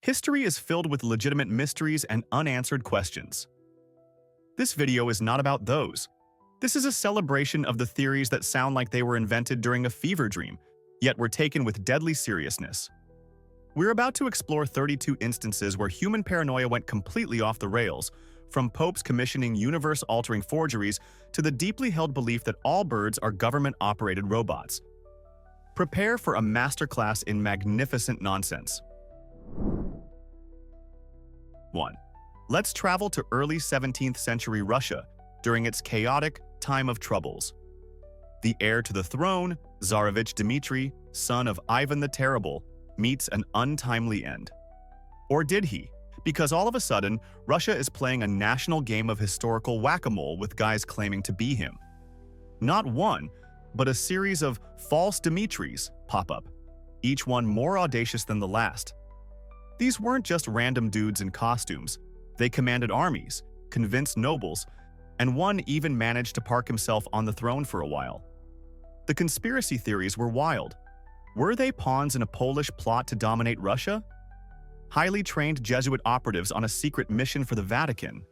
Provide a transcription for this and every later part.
History is filled with legitimate mysteries and unanswered questions. This video is not about those. This is a celebration of the theories that sound like they were invented during a fever dream, yet were taken with deadly seriousness. We're about to explore 32 instances where human paranoia went completely off the rails, from popes commissioning universe-altering forgeries to the deeply held belief that all birds are government-operated robots. Prepare for a masterclass in magnificent nonsense. 1. Let's travel to early 17th century Russia during its chaotic time of troubles. The heir to the throne, Tsarevich Dmitry, son of Ivan the Terrible, meets an untimely end. Or did he? Because all of a sudden, Russia is playing a national game of historical whack-a-mole with guys claiming to be him. Not one, but a series of false Dmitrys pop up, each one more audacious than the last. These weren't just random dudes in costumes. They commanded armies, convinced nobles, and one even managed to park himself on the throne for a while. The conspiracy theories were wild. Were they pawns in a Polish plot to dominate Russia? Highly trained Jesuit operatives on a secret mission for the Vatican?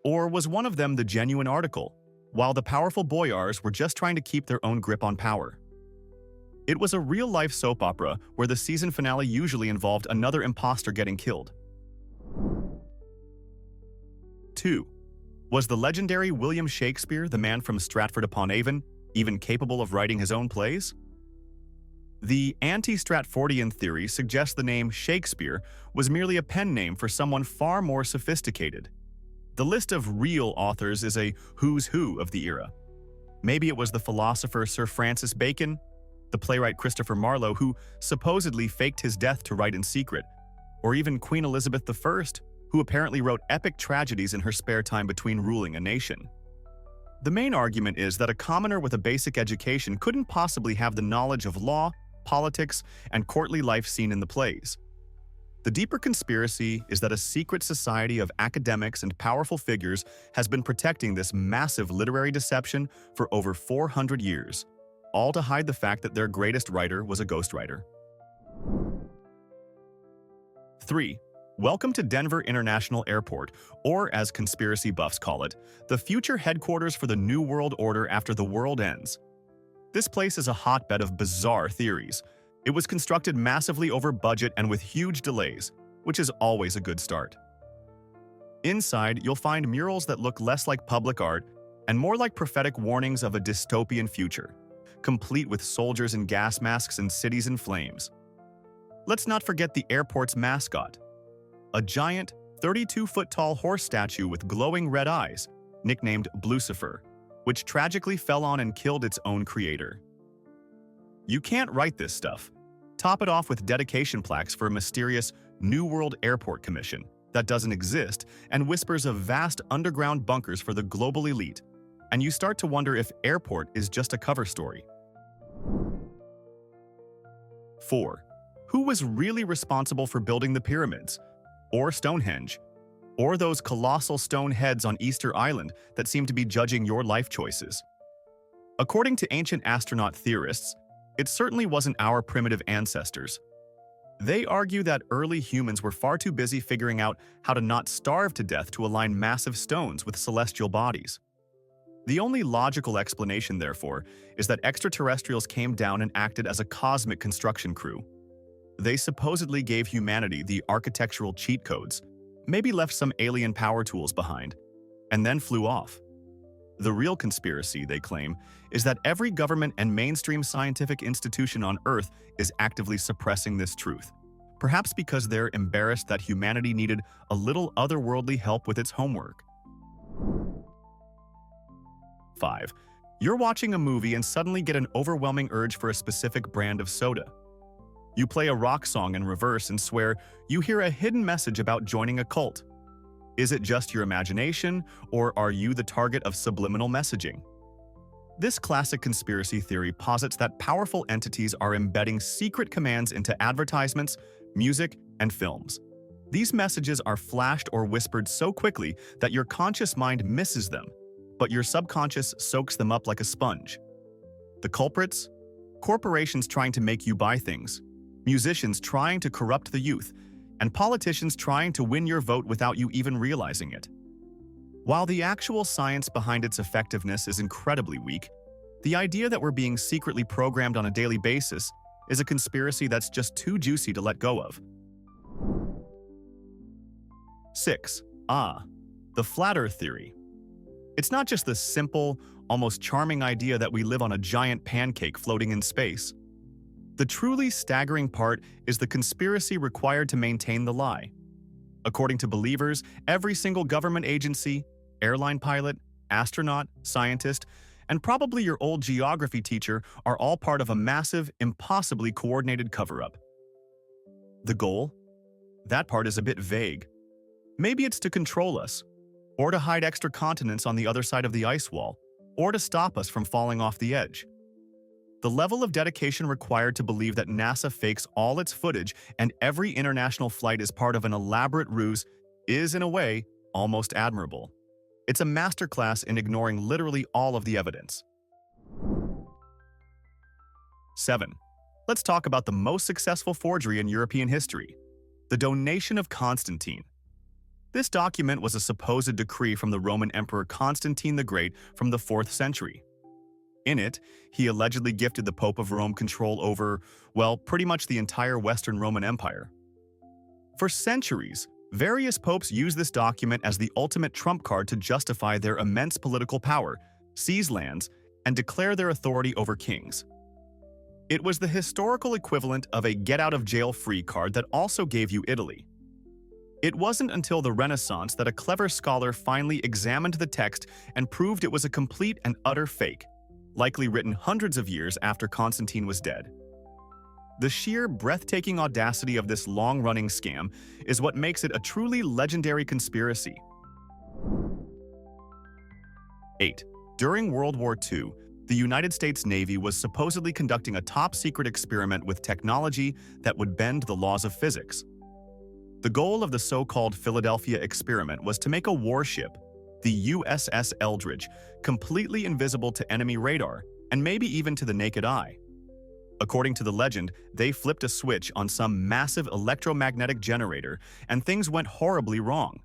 Or was one of them the genuine article, while the powerful boyars were just trying to keep their own grip on power? It was a real-life soap opera where the season finale usually involved another imposter getting killed. 2. Was the legendary William Shakespeare, the man from Stratford-upon-Avon, even capable of writing his own plays? The anti-Stratfordian theory suggests the name Shakespeare was merely a pen name for someone far more sophisticated. The list of real authors is a who's who of the era. Maybe it was the philosopher Sir Francis Bacon, the playwright Christopher Marlowe, who supposedly faked his death to write in secret, or even Queen Elizabeth I, who apparently wrote epic tragedies in her spare time between ruling a nation. The main argument is that a commoner with a basic education couldn't possibly have the knowledge of law, politics, and courtly life seen in the plays. The deeper conspiracy is that a secret society of academics and powerful figures has been protecting this massive literary deception for over 400 years, all to hide the fact that their greatest writer was a ghostwriter. 3. Welcome to Denver International Airport, or as conspiracy buffs call it, the future headquarters for the New World Order after the world ends. This place is a hotbed of bizarre theories. It was constructed massively over budget and with huge delays, which is always a good start. Inside, you'll find murals that look less like public art and more like prophetic warnings of a dystopian future, complete with soldiers in gas masks and cities in flames. Let's not forget the airport's mascot, a giant, 32-foot-tall horse statue with glowing red eyes, nicknamed Blucifer, which tragically fell on and killed its own creator. You can't write this stuff. Top it off with dedication plaques for a mysterious New World Airport Commission that doesn't exist and whispers of vast underground bunkers for the global elite, and you start to wonder if airport is just a cover story. 4. Who was really responsible for building the pyramids, or Stonehenge, or those colossal stone heads on Easter Island that seem to be judging your life choices? According to ancient astronaut theorists, it certainly wasn't our primitive ancestors. They argue that early humans were far too busy figuring out how to not starve to death to align massive stones with celestial bodies. The only logical explanation, therefore, is that extraterrestrials came down and acted as a cosmic construction crew. They supposedly gave humanity the architectural cheat codes, maybe left some alien power tools behind, and then flew off. The real conspiracy, they claim, is that every government and mainstream scientific institution on Earth is actively suppressing this truth, perhaps because they're embarrassed that humanity needed a little otherworldly help with its homework. 5. You're watching a movie and suddenly get an overwhelming urge for a specific brand of soda. You play a rock song in reverse and swear you hear a hidden message about joining a cult. Is it just your imagination, or are you the target of subliminal messaging? This classic conspiracy theory posits that powerful entities are embedding secret commands into advertisements, music, and films. These messages are flashed or whispered so quickly that your conscious mind misses them, but your subconscious soaks them up like a sponge. The culprits? Corporations trying to make you buy things, musicians trying to corrupt the youth, and politicians trying to win your vote without you even realizing it. While the actual science behind its effectiveness is incredibly weak, the idea that we're being secretly programmed on a daily basis is a conspiracy that's just too juicy to let go of. 6. The flat Earth theory. It's not just the simple, almost charming idea that we live on a giant pancake floating in space. The truly staggering part is the conspiracy required to maintain the lie. According to believers, every single government agency, airline pilot, astronaut, scientist, and probably your old geography teacher are all part of a massive, impossibly coordinated cover-up. The goal? That part is a bit vague. Maybe it's to control us, or to hide extra continents on the other side of the ice wall, or to stop us from falling off the edge. The level of dedication required to believe that NASA fakes all its footage and every international flight is part of an elaborate ruse is, in a way, almost admirable. It's a masterclass in ignoring literally all of the evidence. 7. Let's talk about the most successful forgery in European history, the donation of Constantine. This document was a supposed decree from the Roman Emperor Constantine the Great from the 4th century. In it, he allegedly gifted the Pope of Rome control over, well, pretty much the entire Western Roman Empire. For centuries, various popes used this document as the ultimate trump card to justify their immense political power, seize lands, and declare their authority over kings. It was the historical equivalent of a get-out-of-jail-free card that also gave you Italy. It wasn't until the Renaissance that a clever scholar finally examined the text and proved it was a complete and utter fake, likely written hundreds of years after Constantine was dead. The sheer, breathtaking audacity of this long-running scam is what makes it a truly legendary conspiracy. 8. During World War II, the United States Navy was supposedly conducting a top-secret experiment with technology that would bend the laws of physics. The goal of the so-called Philadelphia experiment was to make a warship, the USS Eldridge, completely invisible to enemy radar, and maybe even to the naked eye. According to the legend, they flipped a switch on some massive electromagnetic generator, and things went horribly wrong.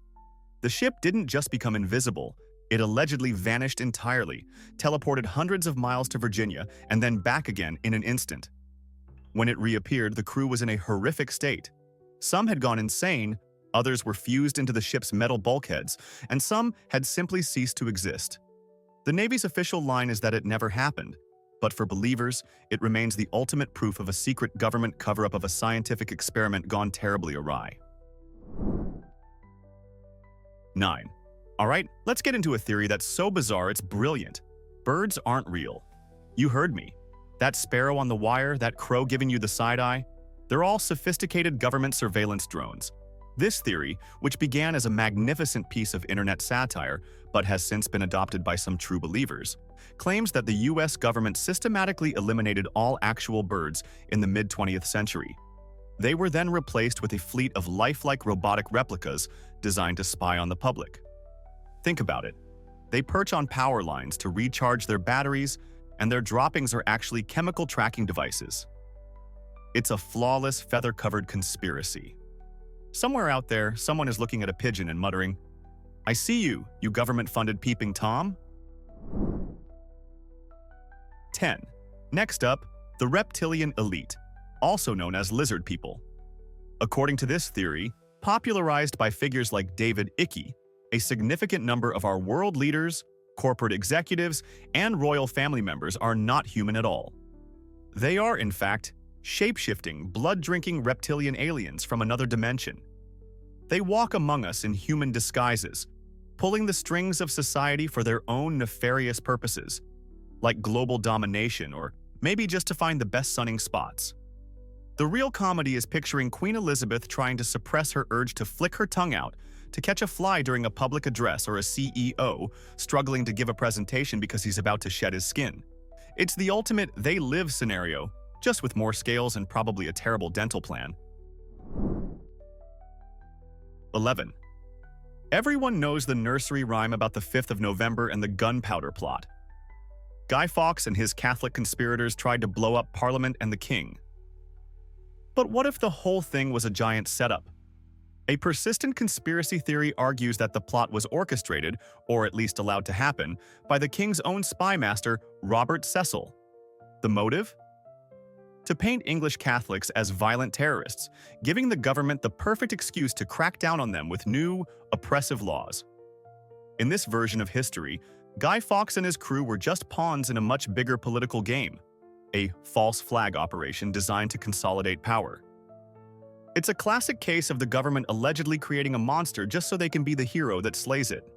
The ship didn't just become invisible, it allegedly vanished entirely, teleported hundreds of miles to Virginia, and then back again in an instant. When it reappeared, the crew was in a horrific state. Some had gone insane, others were fused into the ship's metal bulkheads, and some had simply ceased to exist. The Navy's official line is that it never happened, but for believers, it remains the ultimate proof of a secret government cover-up of a scientific experiment gone terribly awry. 9. Alright, let's get into a theory that's so bizarre it's brilliant. Birds aren't real. You heard me. That sparrow on the wire, that crow giving you the side eye, they're all sophisticated government surveillance drones. This theory, which began as a magnificent piece of internet satire, but has since been adopted by some true believers, claims that the US government systematically eliminated all actual birds in the mid-20th century. They were then replaced with a fleet of lifelike robotic replicas designed to spy on the public. Think about it. They perch on power lines to recharge their batteries, and their droppings are actually chemical tracking devices. It's a flawless, feather-covered conspiracy. Somewhere out there, someone is looking at a pigeon and muttering, "I see you, you government-funded peeping Tom." 10. Next up, the reptilian elite, also known as lizard people. According to this theory, popularized by figures like David Icke, a significant number of our world leaders, corporate executives, and royal family members are not human at all. They are, in fact, shape-shifting, blood-drinking reptilian aliens from another dimension. They walk among us in human disguises, pulling the strings of society for their own nefarious purposes, like global domination or maybe just to find the best sunning spots. The real comedy is picturing Queen Elizabeth trying to suppress her urge to flick her tongue out to catch a fly during a public address, or a CEO struggling to give a presentation because he's about to shed his skin. It's the ultimate they live scenario, just with more scales and probably a terrible dental plan. 11. Everyone knows the nursery rhyme about the 5th of November and the Gunpowder plot. Guy Fawkes and his Catholic conspirators tried to blow up Parliament and the King. But what if the whole thing was a giant setup? A persistent conspiracy theory argues that the plot was orchestrated, or at least allowed to happen, by the king's own spy master, Robert Cecil. The motive? To paint English Catholics as violent terrorists, giving the government the perfect excuse to crack down on them with new, oppressive laws. In this version of history, Guy Fawkes and his crew were just pawns in a much bigger political game, a false flag operation designed to consolidate power. It's a classic case of the government allegedly creating a monster just so they can be the hero that slays it.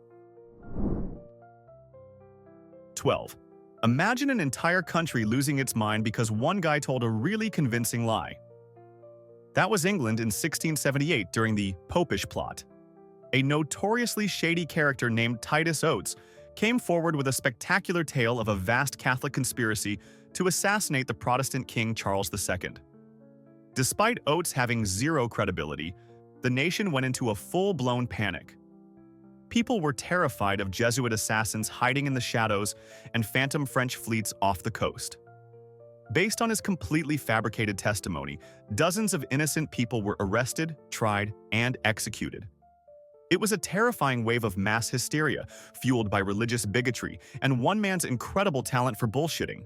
12. Imagine an entire country losing its mind because one guy told a really convincing lie. That was England in 1678 during the Popish plot. A notoriously shady character named Titus Oates came forward with a spectacular tale of a vast Catholic conspiracy to assassinate the Protestant King Charles II. Despite Oates having zero credibility, the nation went into a full-blown panic. People were terrified of Jesuit assassins hiding in the shadows and phantom French fleets off the coast. Based on his completely fabricated testimony, dozens of innocent people were arrested, tried, and executed. It was a terrifying wave of mass hysteria, fueled by religious bigotry and one man's incredible talent for bullshitting.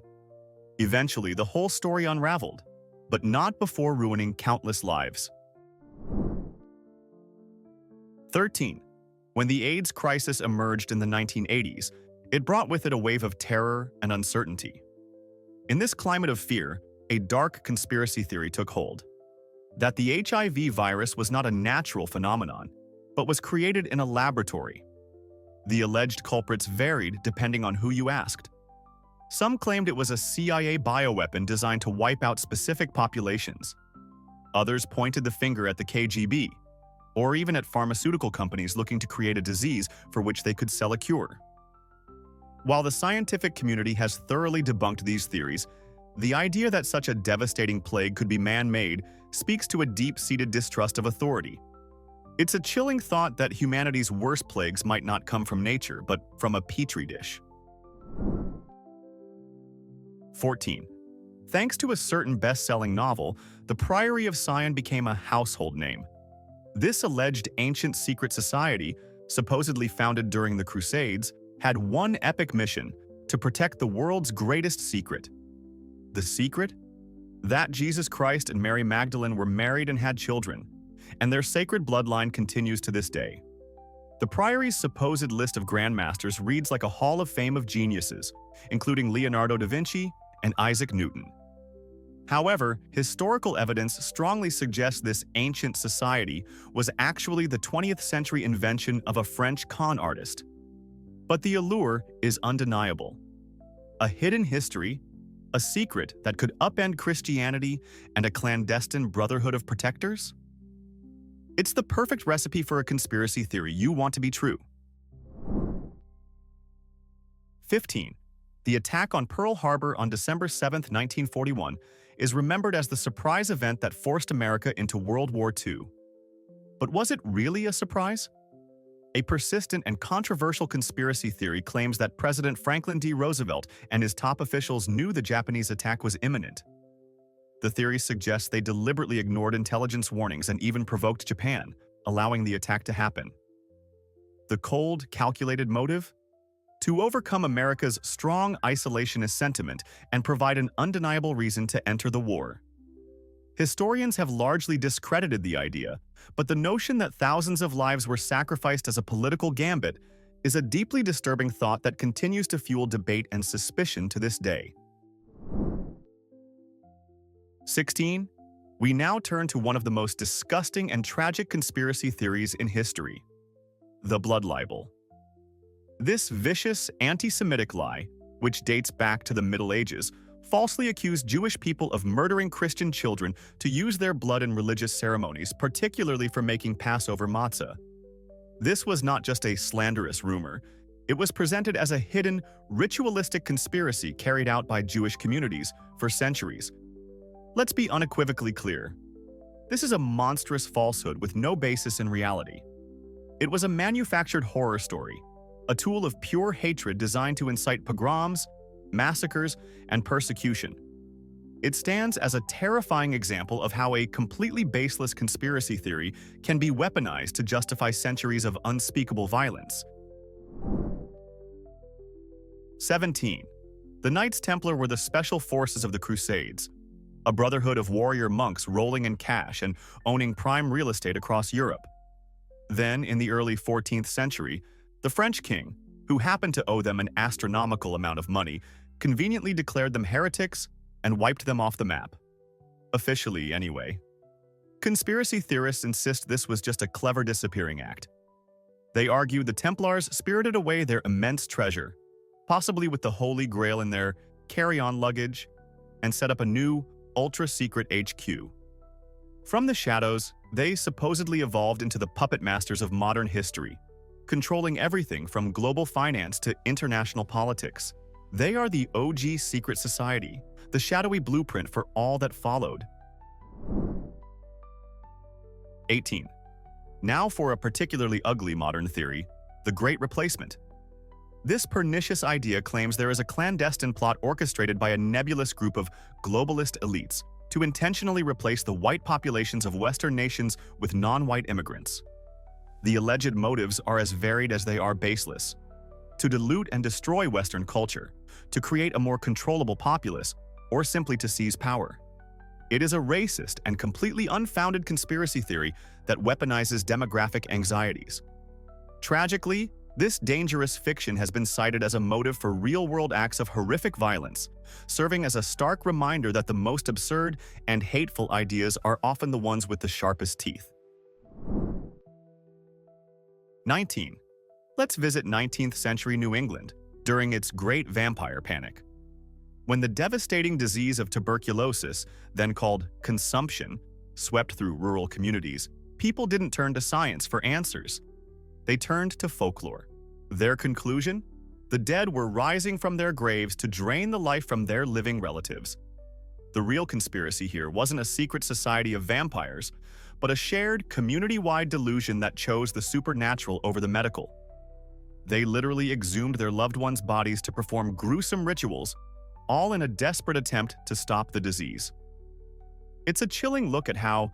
Eventually, the whole story unraveled, but not before ruining countless lives. 13. When the AIDS crisis emerged in the 1980s, it brought with it a wave of terror and uncertainty. In this climate of fear, a dark conspiracy theory took hold: that the HIV virus was not a natural phenomenon, but was created in a laboratory. The alleged culprits varied depending on who you asked. Some claimed it was a CIA bioweapon designed to wipe out specific populations. Others pointed the finger at the KGB, or even at pharmaceutical companies looking to create a disease for which they could sell a cure. While the scientific community has thoroughly debunked these theories, the idea that such a devastating plague could be man-made speaks to a deep-seated distrust of authority. It's a chilling thought that humanity's worst plagues might not come from nature, but from a petri dish. 14. Thanks to a certain best-selling novel, the Priory of Sion became a household name. This alleged ancient secret society, supposedly founded during the Crusades, had one epic mission: to protect the world's greatest secret. The secret? That Jesus Christ and Mary Magdalene were married and had children, and their sacred bloodline continues to this day. The Priory's supposed list of grandmasters reads like a hall of fame of geniuses, including Leonardo da Vinci and Isaac Newton. However, historical evidence strongly suggests this ancient society was actually the 20th century invention of a French con artist. But the allure is undeniable. A hidden history, a secret that could upend Christianity, and a clandestine brotherhood of protectors? It's the perfect recipe for a conspiracy theory you want to be true. 15. The attack on Pearl Harbor on December 7, 1941, is remembered as the surprise event that forced America into World War II. But was it really a surprise? A persistent and controversial conspiracy theory claims that President Franklin D. Roosevelt and his top officials knew the Japanese attack was imminent. The theory suggests they deliberately ignored intelligence warnings and even provoked Japan, allowing the attack to happen. The cold, calculated motive? To overcome America's strong isolationist sentiment and provide an undeniable reason to enter the war. Historians have largely discredited the idea, but the notion that thousands of lives were sacrificed as a political gambit is a deeply disturbing thought that continues to fuel debate and suspicion to this day. 16. We now turn to one of the most disgusting and tragic conspiracy theories in history: the blood libel. This vicious, anti-Semitic lie, which dates back to the Middle Ages, falsely accused Jewish people of murdering Christian children to use their blood in religious ceremonies, particularly for making Passover matzah. This was not just a slanderous rumor. It was presented as a hidden, ritualistic conspiracy carried out by Jewish communities for centuries. Let's be unequivocally clear. This is a monstrous falsehood with no basis in reality. It was a manufactured horror story, a tool of pure hatred designed to incite pogroms, massacres, and persecution. It stands as a terrifying example of how a completely baseless conspiracy theory can be weaponized to justify centuries of unspeakable violence. 17. The Knights Templar were the special forces of the Crusades, a brotherhood of warrior monks rolling in cash and owning prime real estate across Europe. Then, in the early 14th century, the French king, who happened to owe them an astronomical amount of money, conveniently declared them heretics and wiped them off the map. Officially, anyway. Conspiracy theorists insist this was just a clever disappearing act. They argue the Templars spirited away their immense treasure, possibly with the Holy Grail in their carry-on luggage, and set up a new, ultra-secret HQ. From the shadows, they supposedly evolved into the puppet masters of modern history, controlling everything from global finance to international politics. They are the OG secret society, the shadowy blueprint for all that followed. 18. Now for a particularly ugly modern theory, the Great Replacement. This pernicious idea claims there is a clandestine plot orchestrated by a nebulous group of globalist elites to intentionally replace the white populations of Western nations with non-white immigrants. The alleged motives are as varied as they are baseless: to dilute and destroy Western culture, to create a more controllable populace, or simply to seize power. It is a racist and completely unfounded conspiracy theory that weaponizes demographic anxieties. Tragically, this dangerous fiction has been cited as a motive for real-world acts of horrific violence, serving as a stark reminder that the most absurd and hateful ideas are often the ones with the sharpest teeth. 19. Let's visit 19th century New England during its Great Vampire Panic. When the devastating disease of tuberculosis, then called consumption, swept through rural communities, people didn't turn to science for answers. They turned to folklore. Their conclusion? The dead were rising from their graves to drain the life from their living relatives. The real conspiracy here wasn't a secret society of vampires, but a shared, community-wide delusion that chose the supernatural over the medical. They literally exhumed their loved ones' bodies to perform gruesome rituals, all in a desperate attempt to stop the disease. It's a chilling look at how,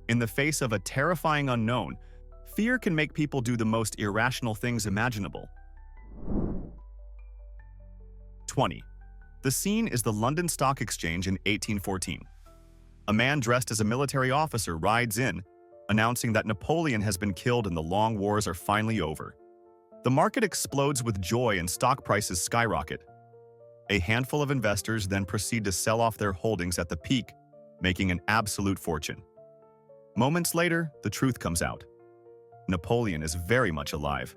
in the face of a terrifying unknown, fear can make people do the most irrational things imaginable. 20. The scene is the London Stock Exchange in 1814. A man dressed as a military officer rides in, announcing that Napoleon has been killed and the long wars are finally over. The market explodes with joy and stock prices skyrocket. A handful of investors then proceed to sell off their holdings at the peak, making an absolute fortune. Moments later, the truth comes out. Napoleon is very much alive.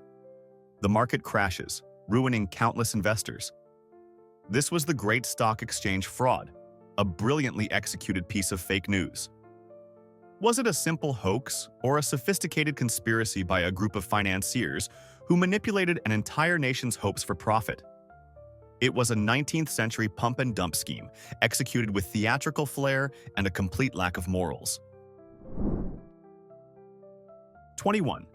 The market crashes, ruining countless investors. This was the Great Stock Exchange fraud, a brilliantly executed piece of fake news. Was it a simple hoax or a sophisticated conspiracy by a group of financiers who manipulated an entire nation's hopes for profit? It was a 19th century pump and dump scheme, executed with theatrical flair and a complete lack of morals. 21.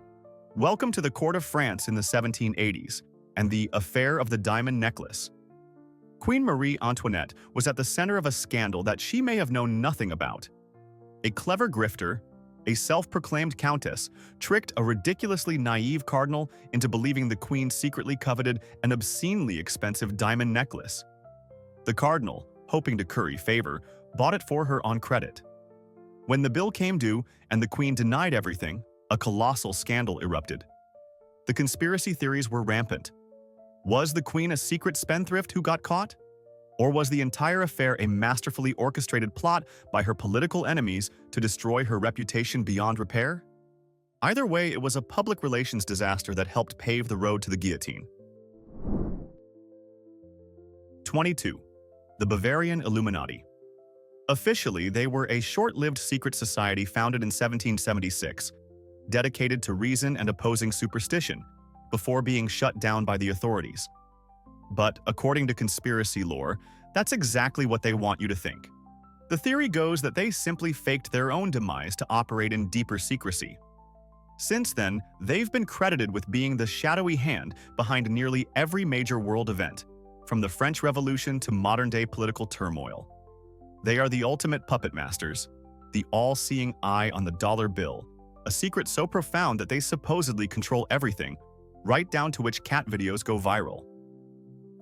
Welcome to the court of France in the 1780s and the affair of the diamond necklace. Queen Marie Antoinette was at the center of a scandal that she may have known nothing about. A clever grifter, a self-proclaimed countess, tricked a ridiculously naive cardinal into believing the queen secretly coveted an obscenely expensive diamond necklace. The cardinal, hoping to curry favor, bought it for her on credit. When the bill came due and the queen denied everything, a colossal scandal erupted. The conspiracy theories were rampant. Was the queen a secret spendthrift who got caught? Or was the entire affair a masterfully orchestrated plot by her political enemies to destroy her reputation beyond repair? Either way, it was a public relations disaster that helped pave the road to the guillotine. 22. The Bavarian Illuminati. Officially, they were a short-lived secret society founded in 1776, dedicated to reason and opposing superstition, before being shut down by the authorities. But according to conspiracy lore, that's exactly what they want you to think. The theory goes that they simply faked their own demise to operate in deeper secrecy. Since then, they've been credited with being the shadowy hand behind nearly every major world event, from the French Revolution to modern-day political turmoil. They are the ultimate puppet masters, the all-seeing eye on the dollar bill, a secret so profound that they supposedly control everything, right down to which cat videos go viral.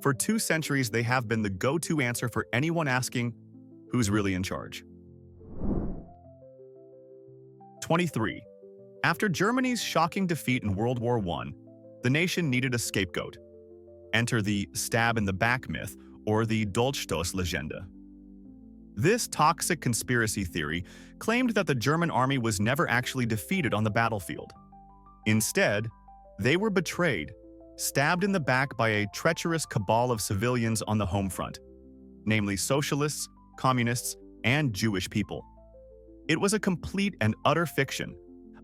For 2 centuries, they have been the go-to answer for anyone asking, who's really in charge? 23. After Germany's shocking defeat in World War I, the nation needed a scapegoat. Enter the stab-in-the-back myth, or the Dolchstoßlegende. This toxic conspiracy theory claimed that the German army was never actually defeated on the battlefield. Instead, they were betrayed, stabbed in the back by a treacherous cabal of civilians on the home front, namely socialists, communists, and Jewish people. It was a complete and utter fiction,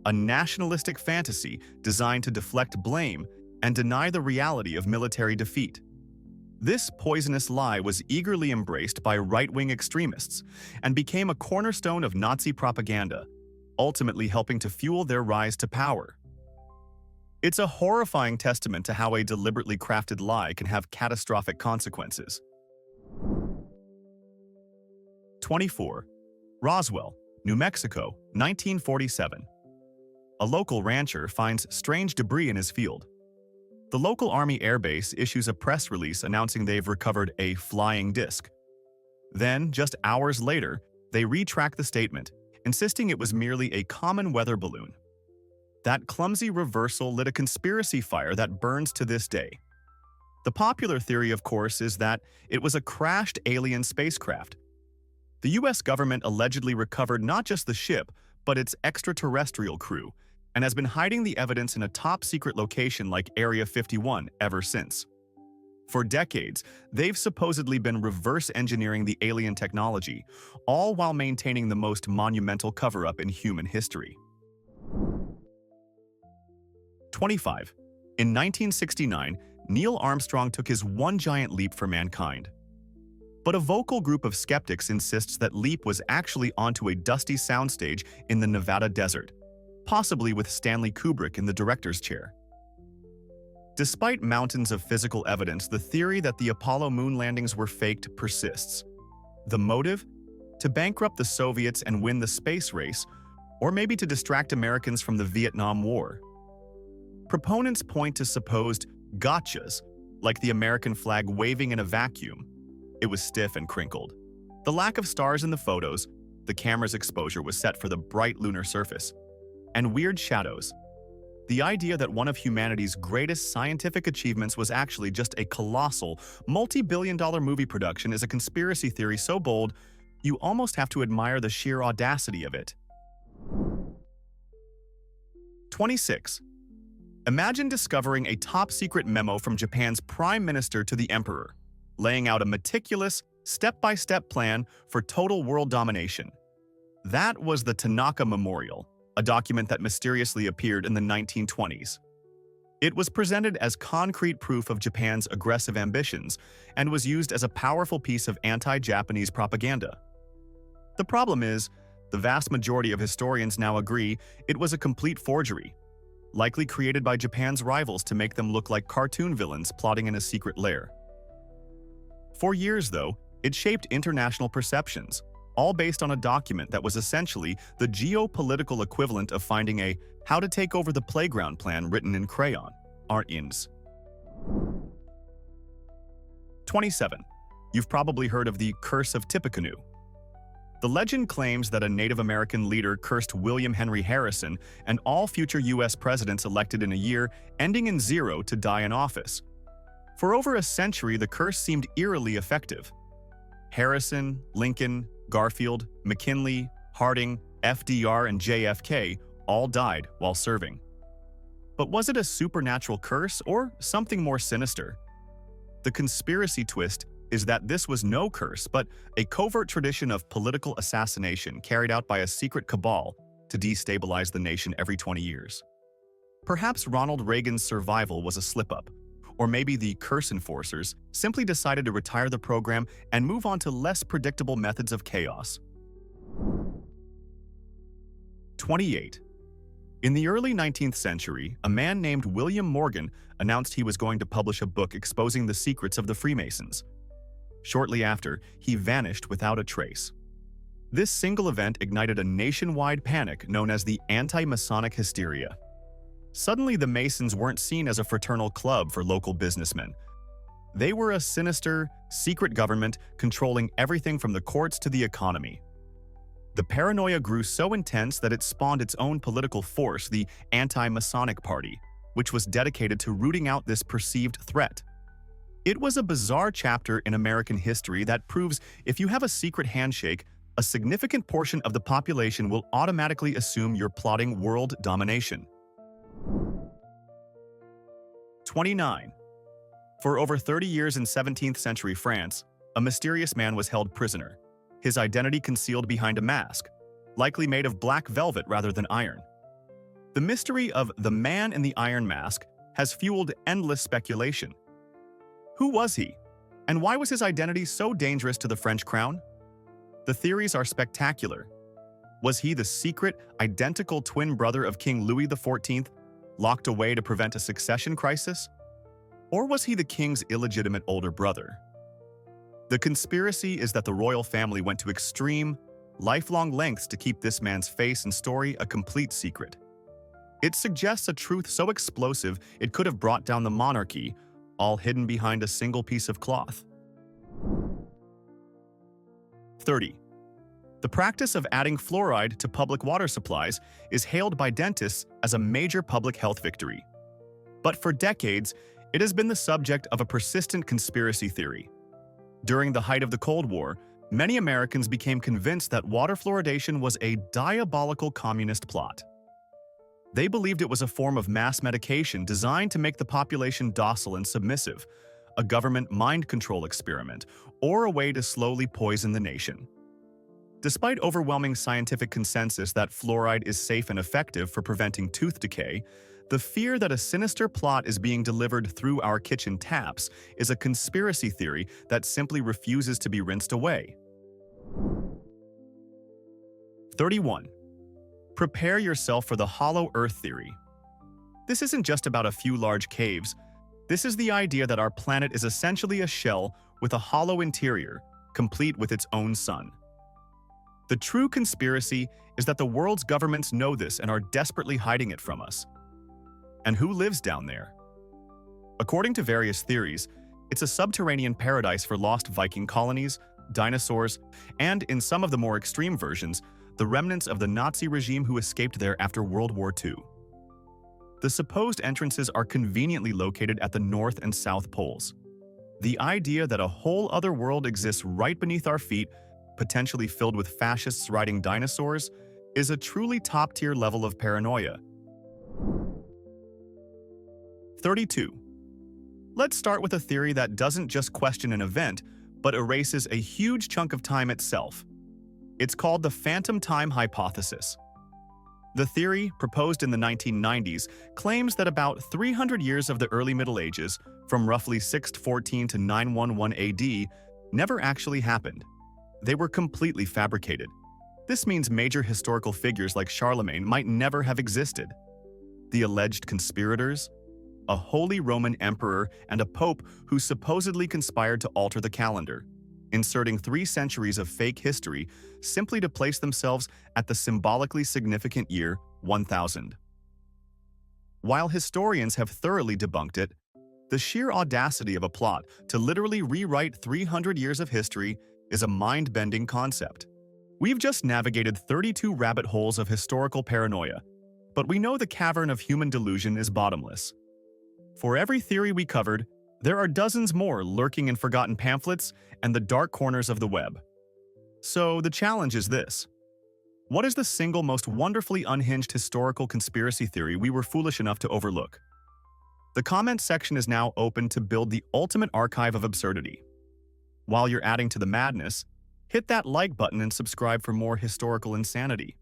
a nationalistic fantasy designed to deflect blame and deny the reality of military defeat. This poisonous lie was eagerly embraced by right-wing extremists and became a cornerstone of Nazi propaganda, ultimately helping to fuel their rise to power. It's a horrifying testament to how a deliberately crafted lie can have catastrophic consequences. 24. Roswell, New Mexico, 1947. A local rancher finds strange debris in his field. The local Army Air Base issues a press release announcing they've recovered a flying disc. Then, just hours later, they retract the statement, insisting it was merely a common weather balloon. That clumsy reversal lit a conspiracy fire that burns to this day. The popular theory, of course, is that it was a crashed alien spacecraft. The US government allegedly recovered not just the ship, but its extraterrestrial crew, and has been hiding the evidence in a top-secret location like Area 51 ever since. For decades, they've supposedly been reverse engineering the alien technology, all while maintaining the most monumental cover-up in human history. 25. In 1969, Neil Armstrong took his one giant leap for mankind. But a vocal group of skeptics insists that leap was actually onto a dusty soundstage in the Nevada desert, possibly with Stanley Kubrick in the director's chair. Despite mountains of physical evidence, the theory that the Apollo moon landings were faked persists. The motive? To bankrupt the Soviets and win the space race, or maybe to distract Americans from the Vietnam War. Proponents point to supposed gotchas, like the American flag waving in a vacuum. It was stiff and crinkled. The lack of stars in the photos, the camera's exposure was set for the bright lunar surface, and weird shadows. The idea that one of humanity's greatest scientific achievements was actually just a colossal, multi-billion-dollar movie production is a conspiracy theory so bold, you almost have to admire the sheer audacity of it. 26. Imagine discovering a top-secret memo from Japan's Prime Minister to the Emperor, laying out a meticulous, step-by-step plan for total world domination. That was the Tanaka Memorial, a document that mysteriously appeared in the 1920s. It was presented as concrete proof of Japan's aggressive ambitions and was used as a powerful piece of anti-Japanese propaganda. The problem is, the vast majority of historians now agree it was a complete forgery, likely created by Japan's rivals to make them look like cartoon villains plotting in a secret lair. For years, though, it shaped international perceptions, all based on a document that was essentially the geopolitical equivalent of finding a how to take over the playground plan written in crayon, art-ins. 27. You've probably heard of the Curse of Tippecanoe. The legend claims that a Native American leader cursed William Henry Harrison and all future US presidents elected in a year ending in 0 to die in office. For over a century, the curse seemed eerily effective. Harrison, Lincoln, Garfield, McKinley, Harding, FDR, and JFK all died while serving. But was it a supernatural curse or something more sinister? The conspiracy twist is that this was no curse, but a covert tradition of political assassination carried out by a secret cabal to destabilize the nation every 20 years. Perhaps Ronald Reagan's survival was a slip-up, or maybe the curse enforcers simply decided to retire the program and move on to less predictable methods of chaos. 28. In the early 19th century, a man named William Morgan announced he was going to publish a book exposing the secrets of the Freemasons. Shortly after, he vanished without a trace. This single event ignited a nationwide panic known as the Anti-Masonic hysteria. Suddenly, the Masons weren't seen as a fraternal club for local businessmen. They were a sinister, secret government controlling everything from the courts to the economy. The paranoia grew so intense that it spawned its own political force, the Anti-Masonic Party, which was dedicated to rooting out this perceived threat. It was a bizarre chapter in American history that proves if you have a secret handshake, a significant portion of the population will automatically assume you're plotting world domination. 29. For over 30 years in 17th century France, a mysterious man was held prisoner, his identity concealed behind a mask, likely made of black velvet rather than iron. The mystery of the man in the iron mask has fueled endless speculation. Who was he? And why was his identity so dangerous to the French crown? The theories are spectacular. Was he the secret, identical twin brother of King Louis XIV, locked away to prevent a succession crisis? Or was he the king's illegitimate older brother? The conspiracy is that the royal family went to extreme, lifelong lengths to keep this man's face and story a complete secret. It suggests a truth so explosive it could have brought down the monarchy, all hidden behind a single piece of cloth. 30. The practice of adding fluoride to public water supplies is hailed by dentists as a major public health victory. But for decades, it has been the subject of a persistent conspiracy theory. During the height of the Cold War, many Americans became convinced that water fluoridation was a diabolical communist plot. They believed it was a form of mass medication designed to make the population docile and submissive, a government mind control experiment, or a way to slowly poison the nation. Despite overwhelming scientific consensus that fluoride is safe and effective for preventing tooth decay, the fear that a sinister plot is being delivered through our kitchen taps is a conspiracy theory that simply refuses to be rinsed away. 31. Prepare yourself for the hollow earth theory. This isn't just about a few large caves. This is the idea that our planet is essentially a shell with a hollow interior, complete with its own sun. The true conspiracy is that the world's governments know this and are desperately hiding it from us. And who lives down there? According to various theories, it's a subterranean paradise for lost Viking colonies, dinosaurs, and, in some of the more extreme versions, the remnants of the Nazi regime who escaped there after World War II. The supposed entrances are conveniently located at the North and South Poles. The idea that a whole other world exists right beneath our feet, potentially filled with fascists riding dinosaurs, is a truly top-tier level of paranoia. 32. Let's start with a theory that doesn't just question an event, but erases a huge chunk of time itself. It's called the phantom time hypothesis. The theory, proposed in the 1990s, claims that about 300 years of the early Middle Ages, from roughly 614 to 911 AD, never actually happened. They were completely fabricated. This means major historical figures like Charlemagne might never have existed. The alleged conspirators? A Holy Roman Emperor and a Pope who supposedly conspired to alter the calendar, inserting 3 centuries of fake history simply to place themselves at the symbolically significant year 1000. While historians have thoroughly debunked it, the sheer audacity of a plot to literally rewrite 300 years of history is a mind-bending concept. We've just navigated 32 rabbit holes of historical paranoia, but we know the cavern of human delusion is bottomless. For every theory we covered, there are dozens more lurking in forgotten pamphlets and the dark corners of the web. So the challenge is this. What is the single most wonderfully unhinged historical conspiracy theory we were foolish enough to overlook? The comment section is now open to build the ultimate archive of absurdity. While you're adding to the madness, hit that like button and subscribe for more historical insanity.